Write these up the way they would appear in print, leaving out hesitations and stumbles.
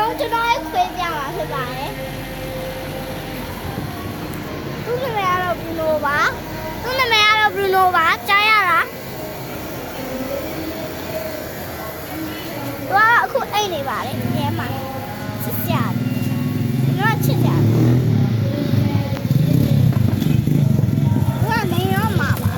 ဆုံးကျွန်တော်ရဲ့ခွေးပြမှာဖြစ်ပါတယ်သူ့နာမည်ကတော့ Bruno ပါသူ့နာမည်ကတော့ Bruno ပါကြားရလားသူကအခုအိတ်နေပါလေအဲမှာချစ်ကြတယ်ကျွန်တော်ချစ်ကြတယ်သူကနေရောမှာပါ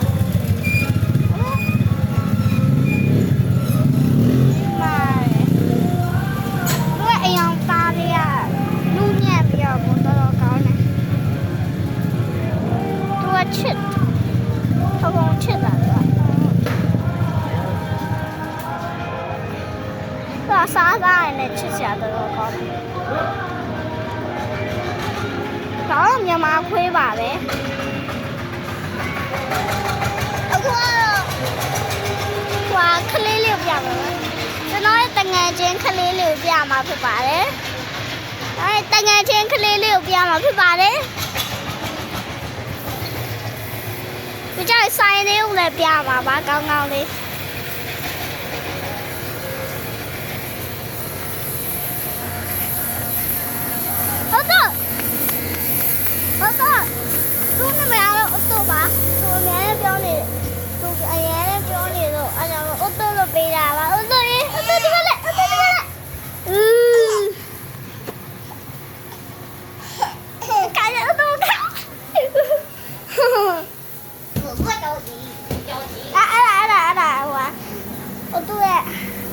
ချစ်ဟောချစ်တာကစားသားနဲ့ချစ်စရာတော့ကောင်းတယ်။တော့မြန်မာခွေးပါပဲ။အခုကတော့ခလေးလေးပြပါမယ်။ကျွန်တော်ရဲ့တငယ်ချင်းခလေးလေးကိုပြမှာဖြစ်ပါတယ်။အဲတငယ်ချင်းခလေးလေးကိုပြမှာဖြစ်ပါတယ်။ဒီကျဆိုင်လေးကိုလည်းပြမှာပါကောင်းကောင်းလေးဟုတ်တော့သူ့နာမည်ကတော့အတိုပါသူအများနဲ့ပြောနေသူအရင်နဲ့ပြောနေတော့အဲဒါကိုအတိုလို့ပေးတာပါအတိုလေးအတိုဒီမှာလေအတိုဒီမှာလေကာရအတိုက我对，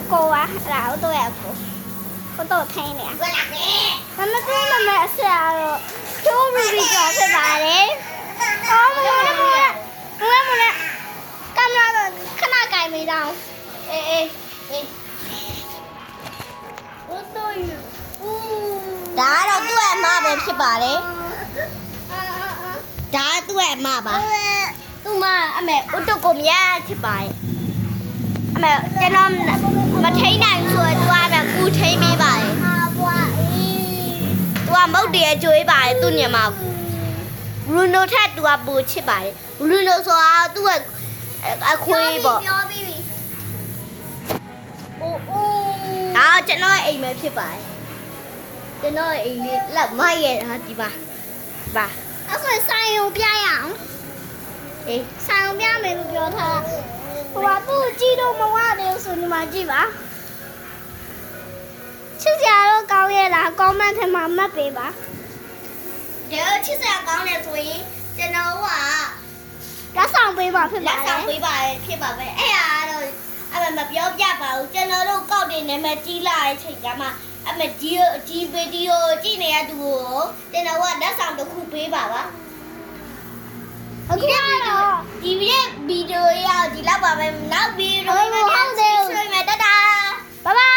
狗啊，然后对狗，我都听呢。我们真的没事啊，就不比较是吧嘞？哦，没了，干嘛的？看那改没到？哎，我都有。ဒါတော့သူ့ရဲ့အမပဲဖြစ်ပါလေဒါသူ့ရဲ့အမပါသူ့မအမေဥတုကိုမြတ်ဖြစ်ပါတယ်အမေကျွန်တော်မထိန်နိုင်ဆိုတော့သူကကူထိန်ပေးပါတယ်သူကမုတ်တရကျွေးပါတယ်သူ့ညမဘရူနိုထက်သူကပူချစ်ပါတယ်ဘရူနိုဆိုတာသူ့အခွေးပေါ့ပြောပြီးပြီဒါကျွန်တော်အိမ်ပဲဖြစ်ပါတယ်ကျွန်တော်အိမ်လေးလက်မရတာဒီပါအဲ့ဆိုဆိုင်ရုံပြရအောင်အေးဆိုင်ရုံပြမယ်လို့ပြောထားဟိုကသူ့ကြည့်တော့မဝတယ်ဆိုဒီမှာကြည့်ပါချစ်စရာတော့ကောင်းရဲ့လား comment ထဲမှာမှတ်ပေးပါဒါချစ်စရာကောင်းတယ်ဆိုရင်ကျွန်တော်ကလက်ဆောင်ပေးပါဖြစ်ပါတယ်လက်ဆောင်ပေးပါဖြစ်ပါပဲအဲ့ဟာတော့အမေမပြောပြပါဘူးကျွန်တော်တို့ကောက်တင်နေမဲ့ကြီးလာတဲ့ချိန်ကမှအမေဒီဗီဒီယိုကြည့်နေရသူကိုကျွန်တော်ကလက်ဆောင်တစ်ခုပေးပါပါအခုကတော့ဒီဗီဒီယိုရဒီလောက်ပါပဲနောက်ဗီဒီယိုမှာပြန်ဆွေးမယ်တတာဘိုင်ဘိုင်